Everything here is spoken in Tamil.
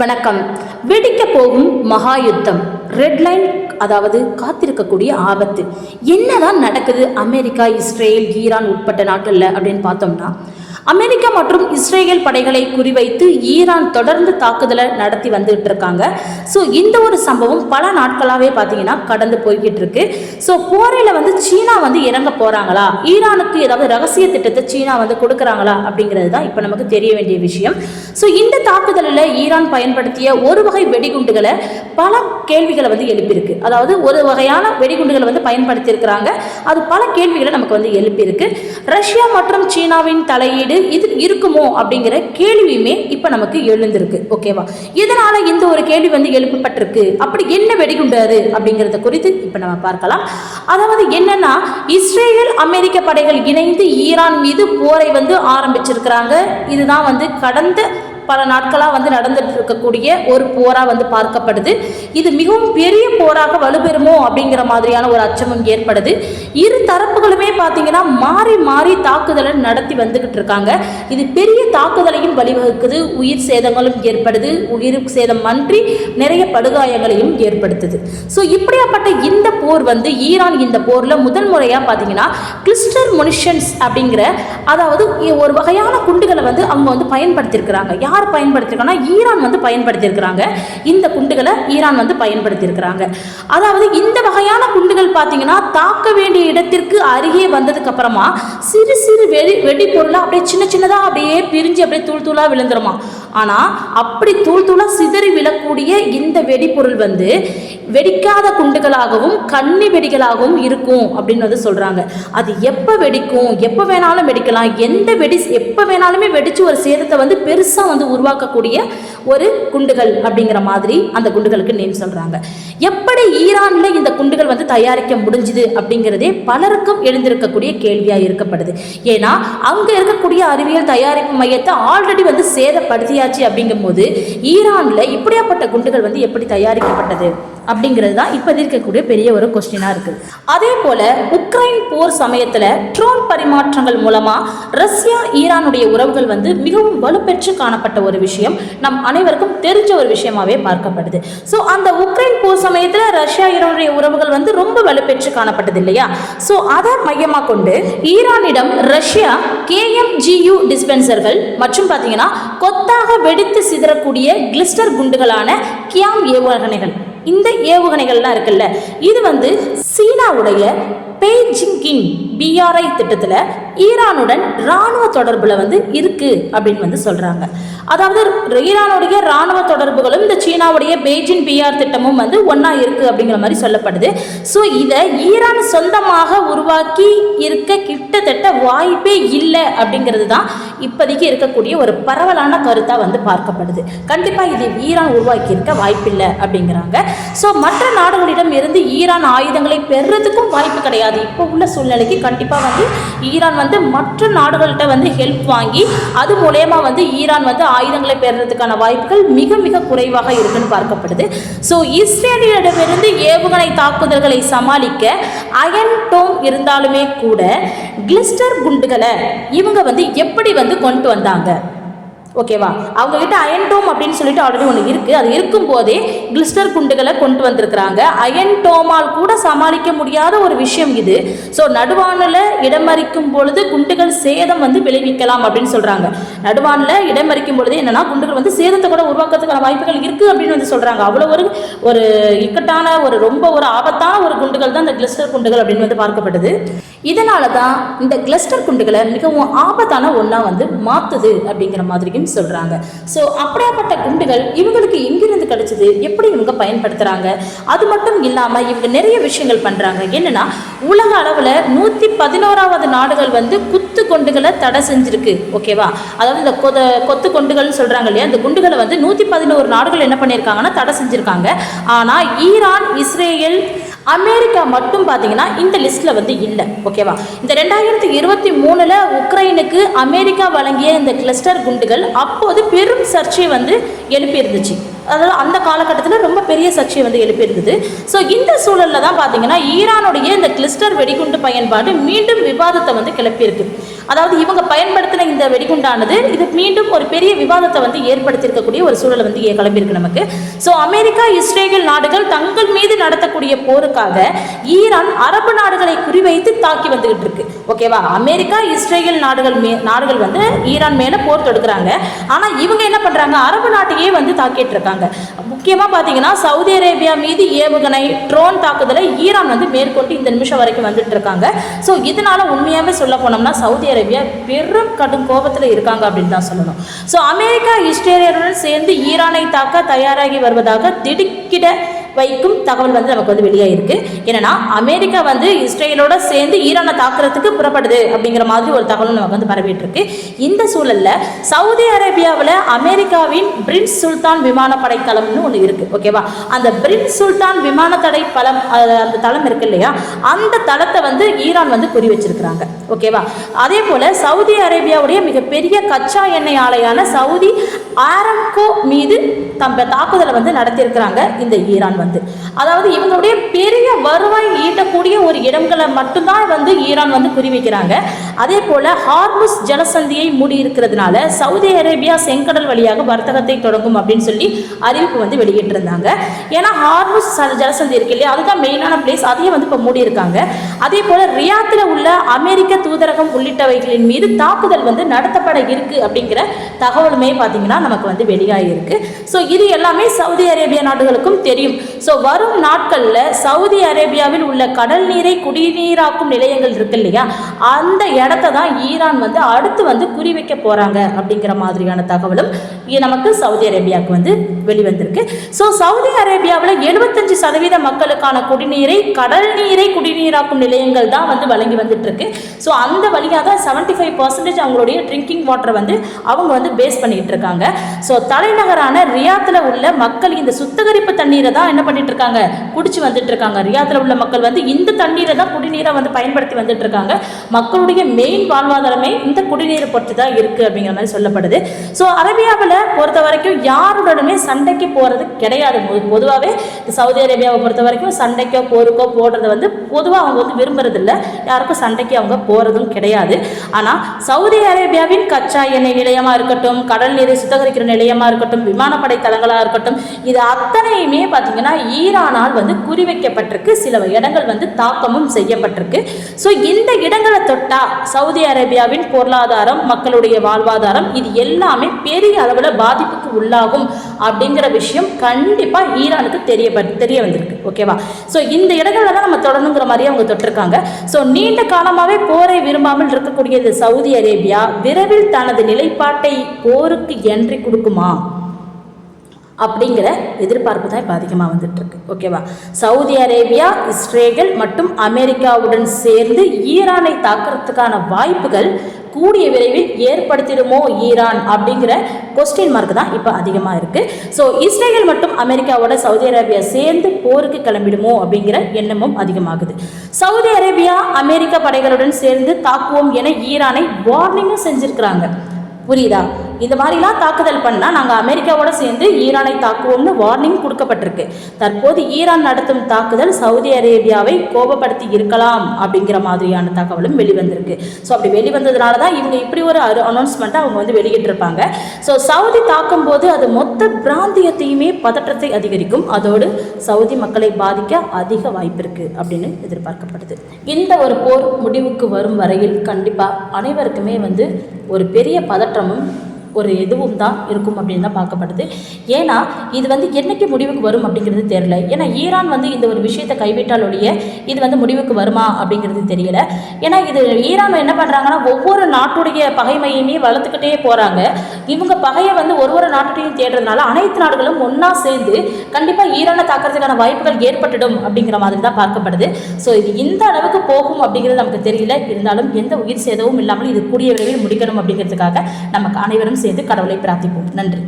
வணக்கம். வெடிக்க போகும் மகா யுத்தம், ரெட் லைன், அதாவது காத்திருக்கக்கூடிய ஆபத்து. என்னதான் நடக்குது அமெரிக்கா, இஸ்ரேல், ஈரான் உட்பட்ட நாட்டில் அப்படின்னு பார்த்தோம்னா, அமெரிக்கா மற்றும் இஸ்ரேல் படைகளை குறிவைத்து ஈரான் தொடர்ந்து தாக்குதலை நடத்தி வந்துட்டு இருக்காங்க. ஸோ இந்த ஒரு சம்பவம் பல நாட்களாகவே பார்த்தீங்கன்னா கடந்து போய்கிட்டு இருக்கு. ஸோ போரில் சீனா இறங்க போகிறாங்களா, ஈரானுக்கு ஏதாவது ரகசிய திட்டத்தை சீனா கொடுக்குறாங்களா அப்படிங்கிறது தான் இப்போ நமக்கு தெரிய வேண்டிய விஷயம். ஸோ இந்த தாக்குதலில் ஈரான் பயன்படுத்திய ஒரு வகை வெடிகுண்டுகளை பல கேள்விகளை எழுப்பியிருக்கு. அதாவது ஒரு வகையான வெடிகுண்டுகளை பயன்படுத்தியிருக்கிறாங்க. அது பல கேள்விகளை நமக்கு எழுப்பியிருக்கு. ரஷ்யா மற்றும் சீனாவின் தலையீடு இது இருக்குமோ அப்படிங்கிற கேள்வியுமே இப்ப நமக்கு எழுந்திருக்கு. ஓகேவா? இதனால இந்த ஒரு கேள்வி எழுப்பப்பட்டிருக்கு. அப்படி என்ன வெடிகுண்டு அது அப்படிங்கறத குறித்து இப்ப நம்ம பார்க்கலாம். அதாவது என்னன்னா, இஸ்ரேல் அமெரிக்க படைகள் இணைந்து ஈரான் மீது போரை ஆரம்பிச்சிருக்கிறாங்க. இதுதான் கடந்த பல நாட்களாக நடந்துட்டு இருக்கக்கூடிய ஒரு போராக பார்க்கப்படுது. இது மிகவும் பெரிய போராக வலுப்பெறுமோ அப்படிங்கிற மாதிரியான ஒரு அச்சமும் ஏற்படுது. இரு தரப்புகளுமே பார்த்தீங்கன்னா மாறி மாறி தாக்குதலை நடத்தி வந்துகிட்டு இருக்காங்க. இது பெரிய தாக்குதலையும் வழிவகுக்குது, உயிர் சேதங்களும் ஏற்படுது. உயிர் சேதம் அன்றி நிறைய படுகாயங்களையும் ஏற்படுத்துது. ஸோ இப்படியாப்பட்ட இந்த போர் ஈரான் இந்த போரில் முதல் முறையாக பார்த்தீங்கன்னா கிளஸ்டர் முனிஷன்ஸ் அப்படிங்கிற, அதாவது ஒரு வகையான குண்டுகளை அவங்க பயன்படுத்தியிருக்கிறாங்க. யார் பயன்படுத்திருக்காங்கன்னா ஈரான் பயன்படுத்தியிருக்கிறாங்க. இந்த குண்டுகளை ஈரான் பயன்படுத்தியிருக்கிறாங்க. அதாவது இந்த வகையான குண்டுகள் பார்த்தீங்கன்னா தாக்க வேண்டிய இடத்திற்கு அருகே வந்ததுக்கு அப்புறமா சிறு சிறு வெடிப்பொருளை அப்படியே சின்ன சின்னதாக அப்படியே பிரிஞ்சு அப்படியே தூள் தூளாக விழுந்துருமா. ஆனால் அப்படி தூள் தூளாக சிதறி விழக்கூடிய இந்த வெடிப்பொருள் வெடிக்காத குண்டுகளாகவும் கன்னி வெடிகளாகவும் இருக்கும் அப்படின்னு சொல்றாங்க. அது எப்போ வெடிக்கும், எப்போ வேணாலும் வெடிக்கலாம், எந்த வெடி எப்போ வேணாலுமே வெடிச்சு ஒரு சேதத்தை பெருசாக உருவாக்கக்கூடிய ஒரு குண்டுகள் அப்படிங்கிற மாதிரி அந்த குண்டுகளுக்கு நேம் சொல்றாங்க. எப்படி ஈரான்ல இந்த குண்டுகள் தயாரிக்க முடிஞ்சுது அப்படிங்கிறதே பலருக்கும் எழுந்திருக்கக்கூடிய கேள்வியா இருக்கப்படுது. ஏன்னா அங்க இருக்கக்கூடிய அறிவியல் தயாரிப்பு மையத்தை ஆல்ரெடி சேதப்படுத்தியாச்சு. அப்படிங்கும் போது ஈரான்ல இப்படியாப்பட்ட குண்டுகள் எப்படி தயாரிக்கப்பட்டது அப்படிங்கிறது தான் இப்போ இருக்கக்கூடிய பெரிய ஒரு கொஸ்டினா இருக்கு. அதே போல உக்ரைன் போர் சமயத்துல ட்ரோன் பரிமாற்றங்கள் மூலமா ரஷ்யா ஈரானுடைய உறவுகள் மிகவும் வலுப்பெற்று காணப்பட்ட ஒரு விஷயம், நம் அனைவருக்கும் தெரிஞ்ச ஒரு விஷயமாவே பார்க்கப்படுது. ஸோ அந்த உக்ரைன் போர் சமயத்துல ரஷ்யா ஈரானுடைய உறவுகள் ரொம்ப வலுப்பெற்று காணப்பட்டது இல்லையா? ஸோ அதை மையமாக கொண்டு ஈரானிடம் ரஷ்யா KMGU டிஸ்பென்சர்கள் மற்றும் பார்த்தீங்கன்னா கொத்தாக வெடித்து சிதறக்கூடிய கிளிஸ்டர் குண்டுகளான கியாம் ஏவுகணைகள், இந்த ஏவுகணைகள்லாம் இருக்குல்ல, இது சீனாவுடைய பெய்ஜிங்கின் BRI திட்டத்தில் ஈரானுடன் இராணுவ தொடர்புல இருக்கு அப்படின்னு சொல்றாங்க. அதாவது ஈரானுடைய இராணுவ தொடர்புகளும் இந்த சீனாவுடைய பெய்ஜிங் BR திட்டமும் ஒன்னா இருக்கு அப்படிங்கிற மாதிரி சொல்லப்படுது. ஸோ இதை ஈரான் சொந்தமாக உருவாக்கி இருக்க கிட்டத்தட்ட வாய்ப்பே இல்லை அப்படிங்கிறது தான் இப்போதைக்கு இருக்கக்கூடிய ஒரு பரவலான கருத்தா பார்க்கப்படுது. கண்டிப்பா இது ஈரான் உருவாக்கி இருக்க வாய்ப்பில்லை அப்படிங்கிறாங்க. ஸோ மற்ற நாடுகளிடம் இருந்து ஈரான் ஆயுதங்களை பெறுறதுக்கும் வாய்ப்பு கிடையாது. இப்போ உள்ள சூழ்நிலைக்கு கண்டிப்பா ஈரான் மற்ற நாடுகள்கிட்ட ஹெல்ப் வாங்கி அது மூலமா ஈரான் ஆயுதங்களை பெறுறதுக்கான வாய்ப்புகள் மிக மிக குறைவாக இருக்குன்னு பார்க்கப்படுது. ஸோ இஸ்ரேலிடமிருந்து ஏவுகணை தாக்குதல்களை சமாளிக்க அயன் டோம் இருந்தாலுமே கூட கிளிஸ்டர் குண்டுகளை இவங்க எப்படி கொண்டு வந்தாங்க? ஓகேவா? அவங்க கிட்ட அயன் டோம் அப்படின்னு சொல்லிட்டு ஆல்ரெடி ஒன்று இருக்கு. அது இருக்கும் போதே கிளிஸ்டர் குண்டுகளை கொண்டு வந்திருக்கிறாங்க. அயன் டோமால் கூட சமாளிக்க முடியாத ஒரு விஷயம் இது. ஸோ நடுவானில் இடமறிக்கும் பொழுது குண்டுகள் சேதம் விளைவிக்கலாம் அப்படின்னு சொல்றாங்க. நடுவானில் இடமறிக்கும் பொழுது என்னன்னா குண்டுகள் சேதத்தை கூட உருவாக்குறதுக்கான வாய்ப்புகள் இருக்கு அப்படின்னு சொல்றாங்க. அவ்வளோ ஒரு இக்கட்டான ரொம்ப ஒரு ஆபத்தான ஒரு குண்டுகள் தான் இந்த கிளிஸ்டர் குண்டுகள் அப்படின்னு பார்க்கப்படுது. இதனால தான் இந்த கிளஸ்டர் குண்டுகளை மிகவும் ஆபத்தான ஒன்றா மாற்றுது அப்படிங்கிற மாதிரியும் சொல்கிறாங்க. ஸோ அப்படியாப்பட்ட குண்டுகள் இவங்களுக்கு எங்கிருந்து கிடைச்சது, எப்படி இவங்க பயன்படுத்துகிறாங்க, அது மட்டும் இல்லாமல் இவங்க நிறைய விஷயங்கள் பண்ணுறாங்க. என்னென்னா, உலக அளவில் 111வது நாடுகள் குத்து குண்டுகளை தடை செஞ்சுருக்கு. ஓகேவா? அதாவது இந்த கொத்து குண்டுகள்னு சொல்கிறாங்க இல்லையா, இந்த குண்டுகளை 111 நாடுகள் என்ன பண்ணியிருக்காங்கன்னா தடை செஞ்சுருக்காங்க. ஆனால் ஈரான், இஸ்ரேல், அமெரிக்கா மட்டும் பார்த்தீங்கன்னா இந்த லிஸ்ட்டில் இல்லை. ஓகேவா? இந்த 2023 உக்ரைனுக்கு அமெரிக்கா வழங்கிய இந்த கிளஸ்டர் குண்டுகள் அப்போது பெரும் சர்ச்சை எழுப்பி இருந்துச்சு. அதாவது அந்த காலகட்டத்தில் ரொம்ப பெரிய சர்ச்சையை வந்து எழுப்பியிருந்தது. ஸோ இந்த சூழலில் தான் பார்த்தீங்கன்னா ஈரானுடைய இந்த கிளஸ்டர் வெடிகுண்டு பயன்பாடு மீண்டும் விவாதத்தை வந்து கிளப்பியிருக்கு. அதாவது இவங்க பயன்படுத்தின இந்த வெடிகுண்டானது இது மீண்டும் ஒரு பெரிய விவாதத்தை வந்து ஏற்படுத்தியிருக்கக்கூடிய ஒரு சூழலை வந்து கிளம்பியிருக்கு நமக்கு. ஸோ அமெரிக்கா இஸ்ரேல் நாடுகள் தங்கள் மீது நடத்தக்கூடிய போருக்காக ஈரான் அரபு நாடுகளை குறிவைத்து தாக்கி வந்துகிட்டு இருக்கு. ஓகேவா, அமெரிக்கா இஸ்ரேல் நாடுகள் வந்து ஈரான் மேல போர் தொடுக்கிறாங்க. ஆனா இவங்க என்ன பண்றாங்க, அரபு நாட்டையே வந்து தாக்கிட்டு இருக்காங்க. முக்கியமா பாத்தீங்கன்னா சவுதி அரேபியா மீது ஏவுகணை ட்ரோன் தாக்குதலை ஈரான் வந்து மேற்கொண்டு இந்த நிமிஷம் வரைக்கும் வந்துட்டு இருக்காங்க. ஸோ இதனால உண்மையாவே சொல்ல போனோம்னா சவுதி அரேபியா பெரும் கடும் கோபத்தில் இருக்காங்க அப்படின்னு தான் சொல்லணும். ஸோ அமெரிக்கா இஸ்ரேலுடன் சேர்ந்து ஈரானை தாக்க தயாராகி வருவதாக திடுக்கிட வைக்கும் தகவல் வந்து நமக்கு வந்து வெளியாயிருக்கு. என்னன்னா அமெரிக்கா வந்து இஸ்ரேலோட சேர்ந்து ஈரானை தாக்குறதுக்கு புறப்படுது அப்படிங்கிற மாதிரி ஒரு தகவல் நமக்கு வந்து பரவிட்டு இருக்கு. இந்த சூழல்ல சவுதி அரேபியாவில் அமெரிக்காவின் பிரின்ஸ் சுல்தான் விமானப்படை தளம்னு ஒன்று இருக்கு. ஓகேவா, அந்த பிரின்ஸ் சுல்தான் விமானத்தடை பலம் அந்த தளம் இருக்கு இல்லையா, அந்த தளத்தை வந்து ஈரான் வந்து குறி வச்சிருக்கிறாங்க. ஓகேவா, அதே போல சவுதி அரேபியாவுடைய மிகப்பெரிய கச்சா எண்ணெய் ஆலையான சவுதி ஆரம்கோ மீது தாக்குதலை வந்து நடத்தியிருக்கிறாங்க இந்த ஈரான் வந்து. அதாவது இவங்களுடைய பெரிய வருவாய் ஈட்டக்கூடிய ஒரு இடங்களை மட்டும்தான் வந்து ஈரான் வந்து குறிவைக்கிறாங்க. அதே போல ஹார்முஸ் ஜலசந்தியை மூடி இருக்கிறதுனால சவுதி அரேபியா செங்கடல் வழியாக வர்த்தகத்தை தொடங்கும் அப்படின்னு சொல்லி அறிவிப்பு வந்து வெளியிட்டிருந்தாங்க. ஏன்னா ஹார்முஸ் ஜலசந்தி இருக்கு இல்லையா, அதுதான் மெயினான பிளேஸ், அதையும் வந்து இப்போ மூடி இருக்காங்க. அதே போல ரியாத்தில் உள்ள அமெரிக்க தூதரகம் உள்ளிட்டவைகளின் மீது தாக்குதல் வந்து நடத்தப்பட இருக்கு அப்படிங்கிற தகவலுமே பார்த்தீங்கன்னா நமக்கு வந்து வெளியாகிருக்கு. ஸோ இது எல்லாமே சவுதி அரேபியா நாடுகளுக்கும் தெரியும். ஸோ வரும் நாட்களில் சவுதி அரேபியாவில் உள்ள கடல் நீரை குடிநீராக்கும் நிலையங்கள் இருக்கு இல்லையா, அந்த இடத்த தான் ஈரான் வந்து அடுத்து வந்து குறிவைக்க போறாங்க அப்படிங்கிற மாதிரியான தகவலும் நமக்கு சவுதி அரேபியாவுக்கு வந்து வெளிவந்திருக்கு. ஸோ சவுதி அரேபியாவில் 75% மக்களுக்கான குடிநீரை கடல் நீரை குடிநீராக்கும் நிலையங்கள் தான் வந்து வழங்கி வந்துட்டு இருக்கு. ஸோ அந்த வழியாக தான் 75% அவங்களுடைய ட்ரிங்கிங் வாட்டரை வந்து அவங்க வந்து பேஸ் பண்ணிட்டு இருக்காங்க. ஸோ தலைநகரான ரியாத்தில் உள்ள மக்கள் இந்த சுத்திகரிப்பு தண்ணீரை தான் என்ன பண்ணிட்டு இருக்காங்க, குடிச்சு வந்துட்டு இருக்காங்க. ரியாத்தில் உள்ள மக்கள் வந்து இந்த தண்ணீரை தான் குடிநீரை வந்து பயன்படுத்தி வந்துட்டு இருக்காங்க. மக்களுடைய மெயின் வாழ்வாதாரமே இந்த குடிநீரை பொறுத்து தான் இருக்கு அப்படிங்கிற மாதிரி சொல்லப்படுது. ஸோ அரேபியாவில் பொறுத்த வரைக்கும் யாருடனுமே சண்டைக்கு போறது கிடையாது. பொதுவாகவே சவுதி அரேபியாவை பொறுத்த வரைக்கும் சண்டைக்கோ போருக்கோ போடுறது வந்து பொதுவாக அவங்க வந்து விரும்புறது இல்லை. யாருக்கும் சண்டைக்கு அவங்க போறதும் கிடையாது. ஆனால் சவுதி அரேபியாவின் கச்சா எண்ணெய் நிலையமா இருக்கட்டும், கடல் நீரை சுத்திகரிக்கிற நிலையமா இருக்கட்டும், விமானப்படை தளங்களா இருக்கட்டும், இது அத்தனையுமே பார்த்தீங்கன்னா ஈரானால் வந்து குறிவைக்கப்பட்டிருக்கு. சில இடங்கள் வந்து தாக்கமும் செய்யப்பட்டிருக்கு. ஸோ இந்த இடங்களை தொட்டா சவுதி அரேபியாவின் பொருளாதாரம், மக்களுடைய வாழ்வாதாரம் இது எல்லாமே பெரிய அளவில் பாதிப்புக்கு உள்ளாகும் அப்படிங்கிற விஷயம் கண்டிப்பாக ஈரானுக்கு தெரிய வந்திருக்கு. ஓகேவா, ஸோ இந்த இடங்கள்ல தான் நம்ம தொடரணுங்கிற மாதிரி அவங்க தொட்டிருக்காங்க. ஸோ நீண்ட காலமாகவே போரை விரும்பாமல் இருக்கக்கூடிய இந்த சவுதி அரேபியா விரைவில் தனது நிலைப்பாட்டை போருக்கு என்றி கொடுக்குமா அப்படிங்கிற எதிர்பார்ப்பு தான் இப்போ அதிகமாக வந்துட்டு இருக்கு. ஓகேவா, சவுதி அரேபியா, இஸ்ரேல் மற்றும் அமெரிக்காவுடன் சேர்ந்து ஈரானை தாக்குறதுக்கான வாய்ப்புகள் கூடிய விரைவில் ஏற்படுத்திடுமோ ஈரான் அப்படிங்கிற கொஸ்டின் மார்க் தான் இப்போ அதிகமாக இருக்கு. ஸோ இஸ்ரேல் மற்றும் அமெரிக்காவோட சவுதி அரேபியா சேர்ந்து போருக்கு கிளம்பிடுமோ அப்படிங்கிற எண்ணமும் அதிகமாகுது. சவுதி அரேபியா அமெரிக்க படைகளுடன் சேர்ந்து தாக்குவோம் என ஈரானை வார்னிங்கும் செஞ்சிருக்கிறாங்க. புரியுதா, இந்த மாதிரிலாம் தாக்குதல் பண்ணால் நாங்கள் அமெரிக்காவோட சேர்ந்து ஈரானை தாக்குவோம்னு வார்னிங் கொடுக்கப்பட்டிருக்கு. தற்போது ஈரான் நடத்தும் தாக்குதல் சவுதி அரேபியாவை கோபப்படுத்தி இருக்கலாம் அப்படிங்கிற மாதிரியான தகவலும் வெளிவந்திருக்கு. ஸோ அப்படி வெளிவந்ததுனால தான் இவங்க இப்படி ஒரு அனௌன்ஸ்மெண்ட்டை அவங்க வந்து வெளியிட்டிருப்பாங்க. ஸோ சவுதி தாக்கும் போது அது மொத்த பிராந்தியத்தையுமே பதற்றத்தை அதிகரிக்கும், அதோடு சவுதி மக்களை பாதிக்க அதிக வாய்ப்பு இருக்குது அப்படின்னு எதிர்பார்க்கப்படுது. இந்த ஒரு போர் முடிவுக்கு வரும் வரையில் கண்டிப்பாக அனைவருக்குமே வந்து ஒரு பெரிய பதற்றமும் ஒரு எதுவும் தான் இருக்கும் அப்படின்னு தான் பார்க்கப்படுது. ஏன்னா இது வந்து என்னைக்கு முடிவுக்கு வரும் அப்படிங்கிறது தெரியல. ஏன்னா ஈரான் வந்து இந்த ஒரு விஷயத்தை கைவிட்டாலொழிய இது வந்து முடிவுக்கு வருமா அப்படிங்கிறது தெரியல. ஏன்னா இது ஈரான் என்ன பண்ணுறாங்கன்னா ஒவ்வொரு நாட்டுடைய பகைமையுமே வளர்த்துக்கிட்டே போகிறாங்க. இவங்க பகையை வந்து ஒரு நாட்டையும் தேடுறதுனால அனைத்து நாடுகளும் ஒன்றா சேர்ந்து கண்டிப்பாக ஈரானை தாக்குறதுக்கான வாய்ப்புகள் ஏற்பட்டுடும் அப்படிங்கிற மாதிரி தான் பார்க்கப்படுது. ஸோ இது இந்த அளவுக்கு போகும் அப்படிங்கிறது நமக்கு தெரியல. இருந்தாலும் எந்த உயிர் சேதமும் இல்லாமல் இது கூடிய விரைவில் முடிக்கணும் அப்படிங்கிறதுக்காக நமக்கு அனைவரும் சேர்ந்து கடவுளை பிரார்த்திப்போம். நன்றி.